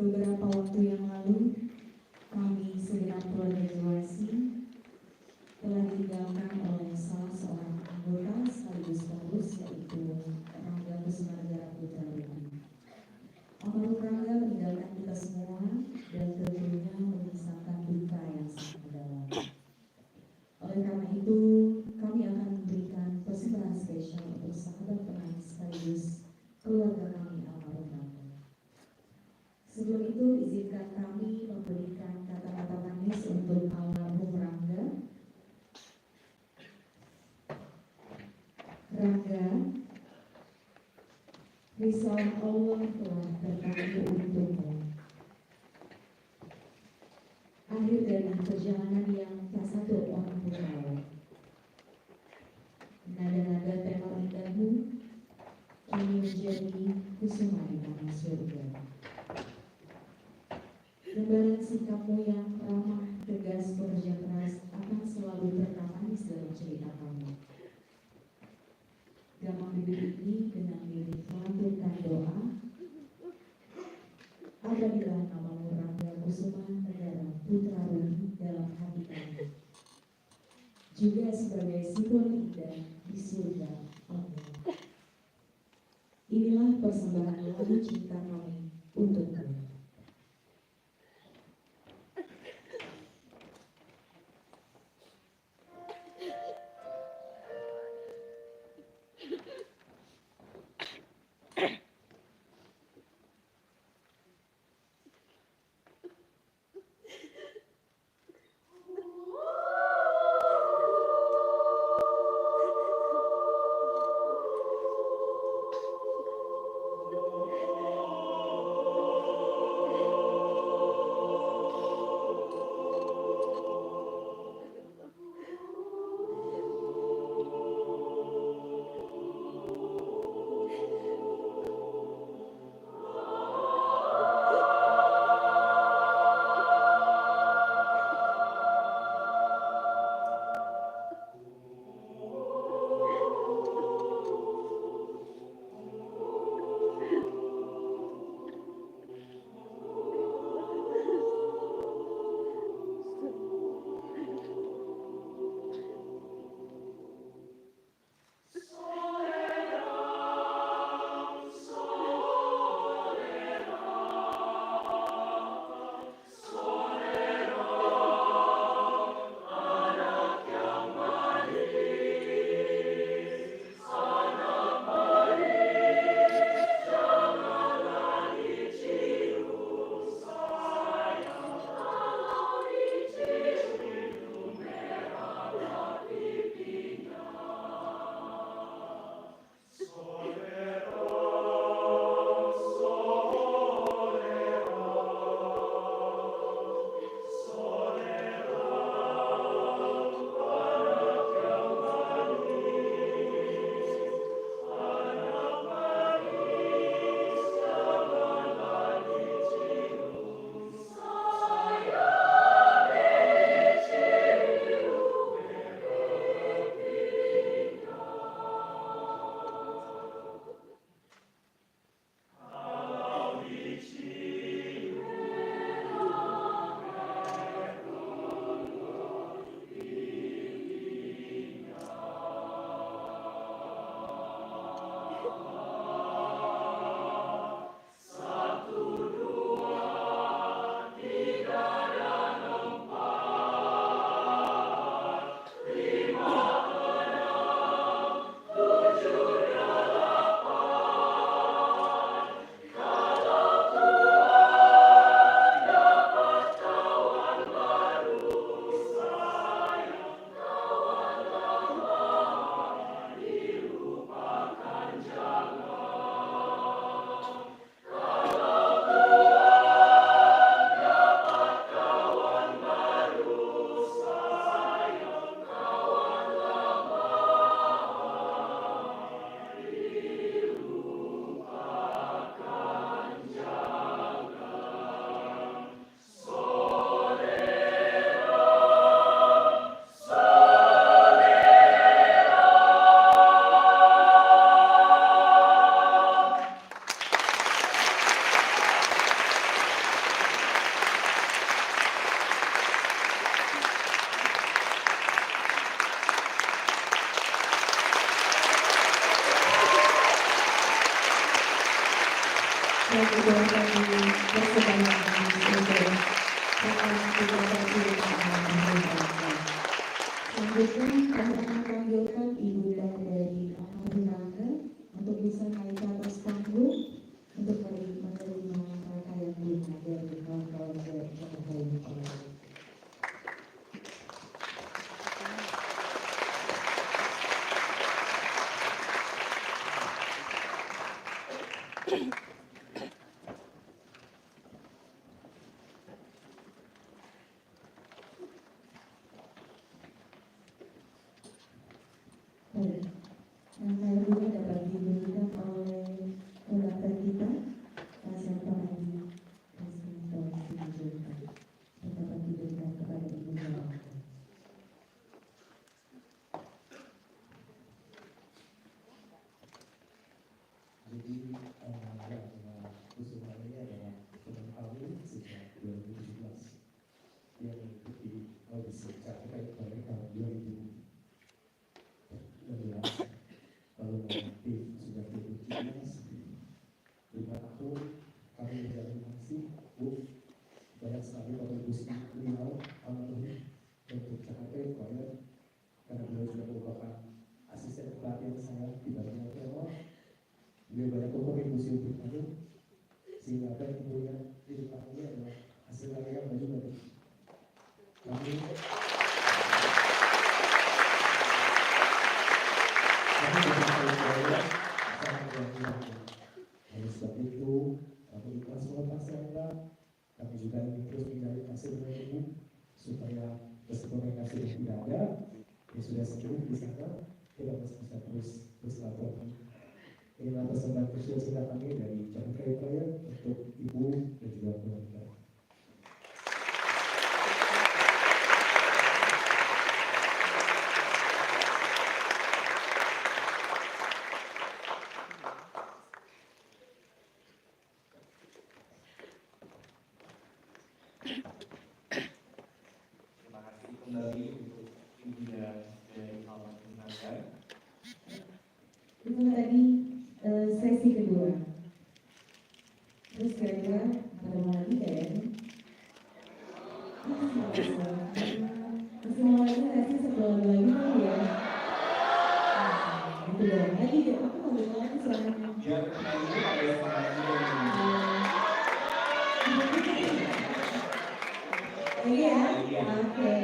Beberapa waktu yang lalu, kami segenap keluarga Jawasi telah ditinggalkan oleh salah seorang anggota sekaligus pengurus, yaitu Rangga Kusuma Putra Rudi. Almarhum Rangga meninggalkan kita semua dan tentunya menyisakan duka yang sangat mendalam. Oleh karena itu, kami akan memberikan persembahan spesial untuk sahabat teman sekaligus keluarga kami almarhum Rangga. Sebelum itu, izinkan kami memberikan kata-kata manis untuk almarhum Rangga. Rangga, risalah Allah telah berkati untukmu. Akhir dari perjalanan yang tak satu orang pun tahu. Nada-nada tenor indahmu kini menjadi kusuma di tanah surga. Lembaran sikapmu yang ramah, tegas, bekerja keras akan selalu terkamanis dalam cerita kamu. Gamang bibir ini dengan lirik melanturkan doa, apabila namamu Rangga Kusuma Negara Putra Rudi dalam hati kami, juga sebagai simbol indah di surga Allah. Inilah persembahan lagu cinta kami untukmu. banyak sekali kontribusi beliau untuk Jakarta Choir, karena beliau juga merupakan asisten pelatihan saya di bagian tema. Beliau banyak kontribusi untuk kami, sehingga apa yang kemudian di depan ini adalah hasil karya baju dari kami. Oleh sebab itu, kami ikhlas melepas Anda. Kami juga ingin terus mencari hasil dengan ibu, supaya meskipun yang hasil tidak ada, yang sudah sembuh di sana, kita masih bisa terus bersilaturahmi. Inilah persembahan kecil cinta kami dari Jakarta Choir untuk ibu dan juga keluarga. Terima kasih kembali untuk Ibu dari Alman Gunaya. Itu tadi sesi kedua. Terus kira-kira ada mau lagi nggak ya? Masih mau lagi nggak sih sebelum lagi kan ya? Itu dong. Lagi deh, aku mau dengar lagi soalnya. Biar nanti pada semangat juga. Iya, oke.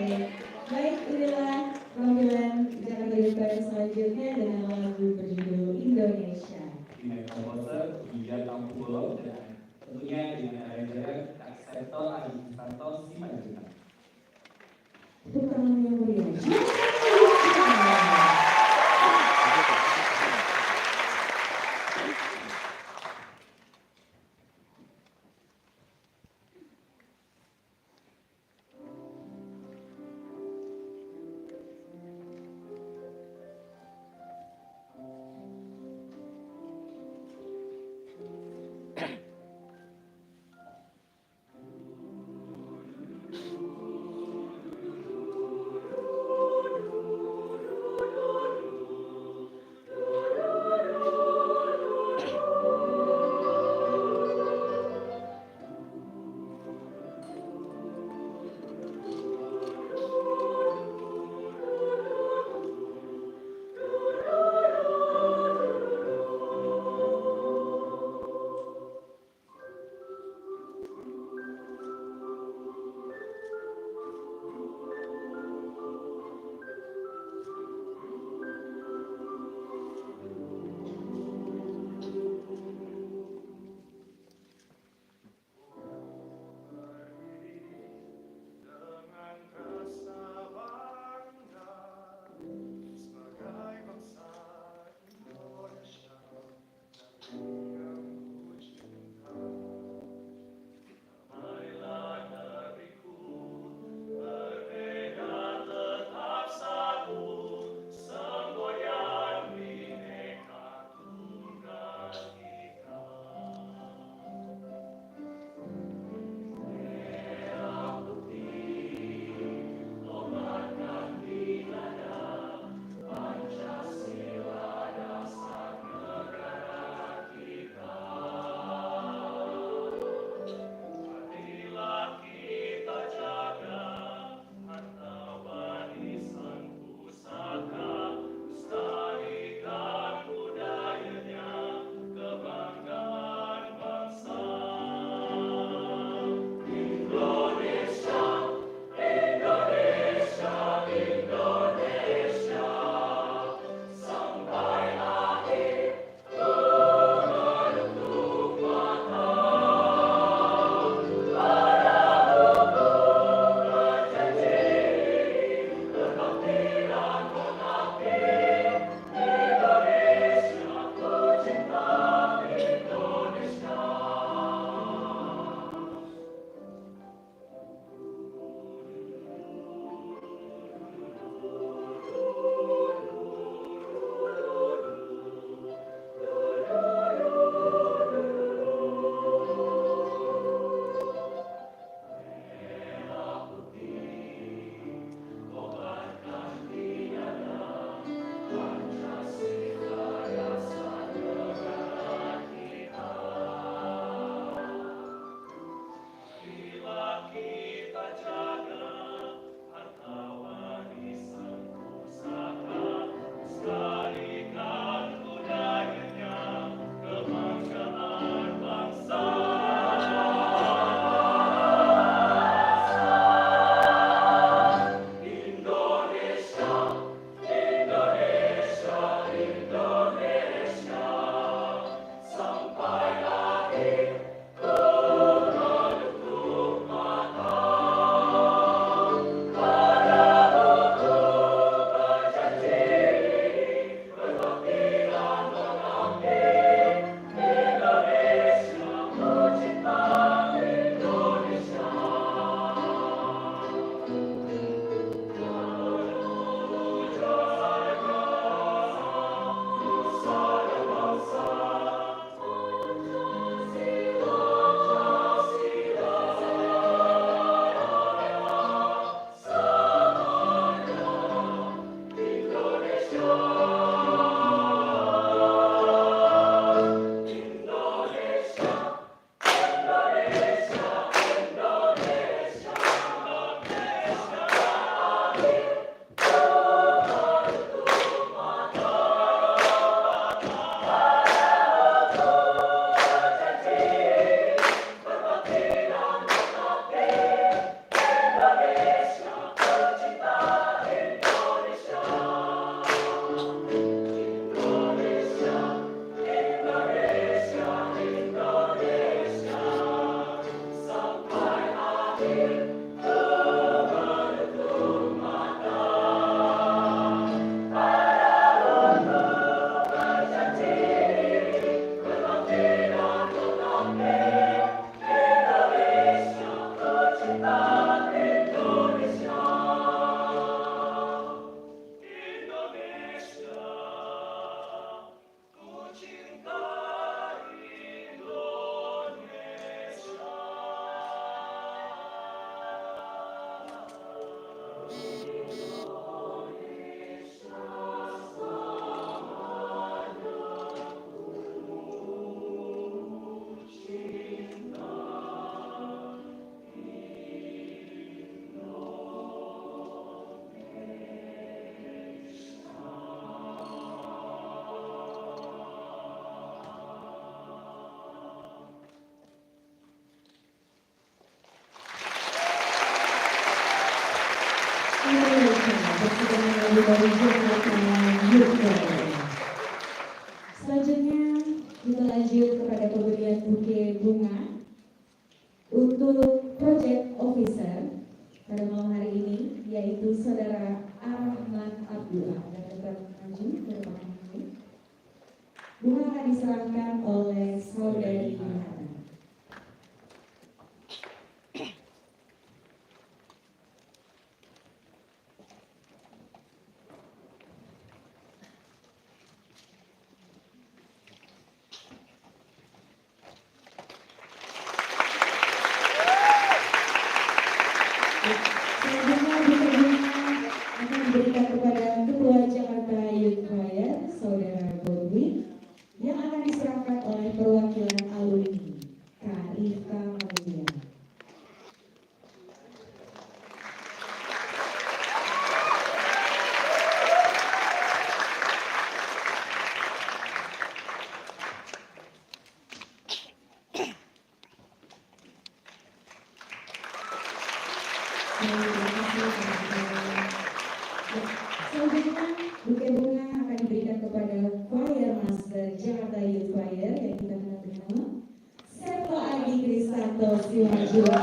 Baik, inilah penampilan Jakarta Choir selanjutnya dengan lagu berjudul Indonesia. Dengan komposer Buya Tampulo dan tentunya dengan arranger Akseto Adisanto Simanjuntak. Itu tangan yang meriah. Selanjutnya kita lanjut kepada pemberian buke bunga untuk Project Officer pada malam hari ini, yaitu Saudara Ahmad Abdullah. Dapat maju ke depan ini. Bunga akan diserahkan oleh Saudari Hana. Selanjutnya akan diberikan kepada Ketua Jakarta Youth Choir, Saudara Godwin, yang akan diserahkan oleh perwakilan alumni Kak Rifka Maria. Selanjutnya, buke bunga akan diberikan kepada Choir Master Jakarta Youth Choir yang kita kenal dengan nama Serto Adi Kristanto Siwajura.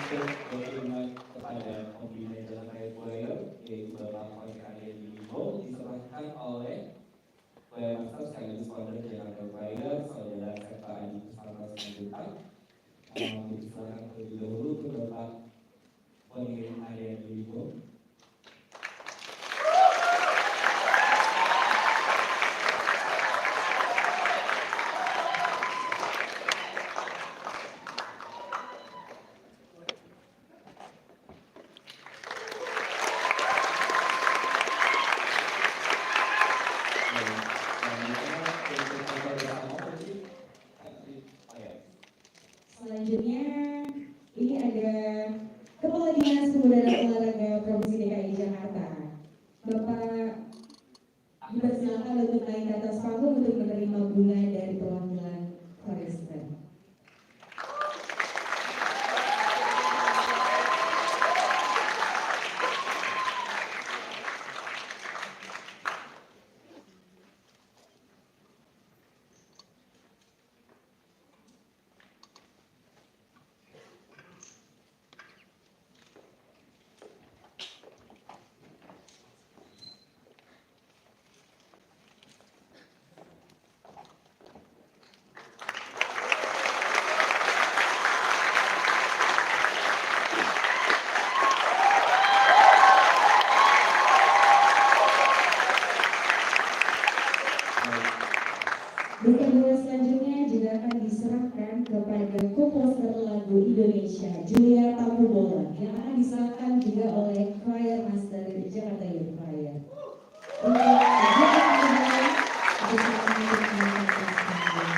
Untuk berterima kepada pembina Jalan Raya Choir, yaitu Bapak Khoir Arya Dilimbo, diserahkan oleh Choir Master sekaligus founder Jalan Raya Choir, Saudara Serta Adi Kristanto Simanjuntak. Diserahkan terlebih dahulu ke Bapak Khoir Arya Dilimbo. Selanjutnya, ini ada Kepala Dinas Pemuda dan Olahraga Provinsi DKI Jakarta. Bapak dipersilakan untuk naik ke atas panggung untuk menerima bunga dari perwakilan Forester. Buke bunga selanjutnya juga akan diserahkan kepada komposer lagu Indonesia Julia Tambubolon yang akan diserahkan juga oleh Choir Master Jakarta Youth Choir. Untuk Julia Tambubolon, diserahkan untuk mengangkat panggung.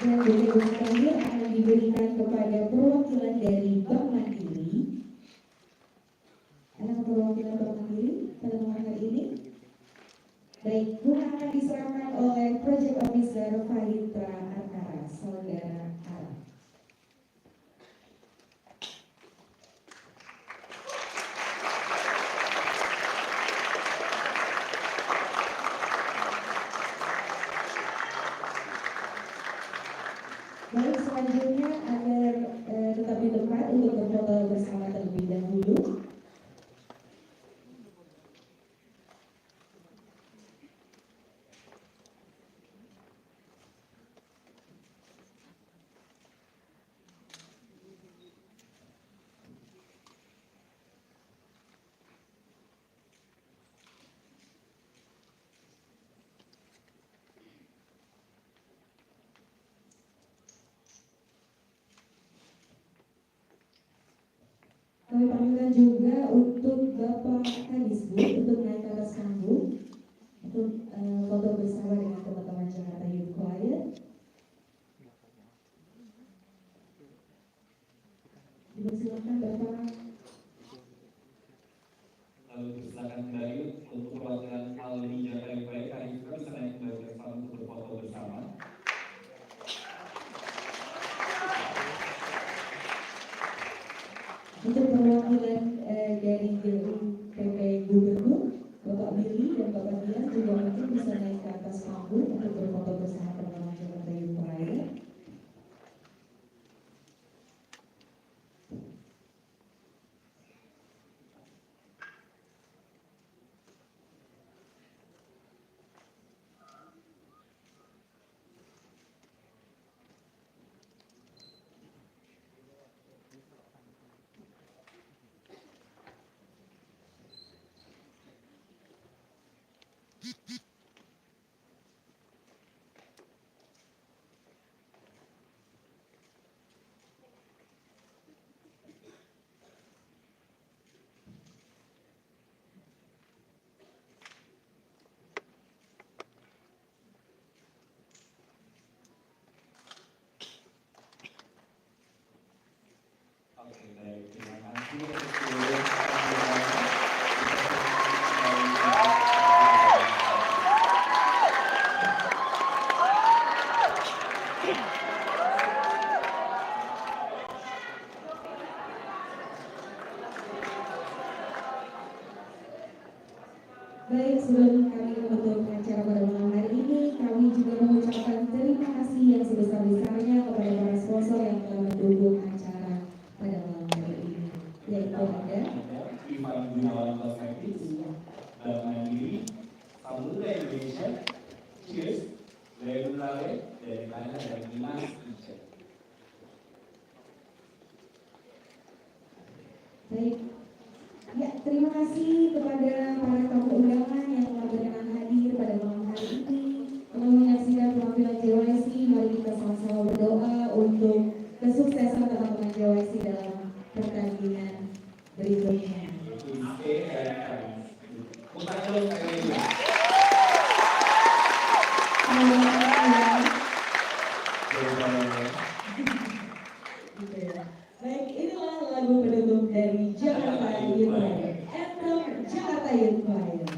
Dan bunga terakhir akan diberikan kepada perwakilan dari Bank Mandiri. Ada perwakilan Bank Mandiri pada malam hari ini? Baik, bunga akan diserahkan oleh Project Officer Fahitra Arkara, Saudara Ara. Baik, selanjutnya agar tetap di tempat untuk berfoto bersama terlebih dahulu. Kami panggilkan juga untuk Bapak Kadisbud untuk naik ke atas panggung untuk foto bersama dengan teman-teman Jakarta Youth Choir. Dipersilakan Bapak. Lalu silakan kembali untuk perwakilan Aldi Jakarta Youth Choir. Kali kita bisa naik kembali bersama untuk berfoto bersama. Untuk perwakilan dari PP Gubernur, Bapak Billy dan Bapak Dian juga mungkin bisa naik ke atas panggung untuk berfoto bersama teman-teman Jakarta Youth Choir. Oke, baik. Terima kasih untuk seluruh pembicaraan. Baik, sebelum kami menutup acara pada malam hari ini, kami juga mengucapkan terima kasih yang sebesar-besarnya kepada para sponsor yang telah mendukung acara pada malam hari ini. Yaitu ada Ivan Gunawan Kosmetik, Bank Mandiri, Samudra Indonesia, Cheers, Leon Lale, dari Kana dan Dimas Ica. baik. Ya, terima kasih kepada para tamu undangan yang telah berkenan hadir pada malam hari ini. Telah menyaksikan penampilan JYC, mari kita sama-sama berdoa untuk kesuksesan teman-teman JYC dalam pertandingan berikutnya. Putar dulu sekali lagi. Baik, inilah lagu penutup dari Jakarta Youth Choir. Anthem Jakarta Youth Choir.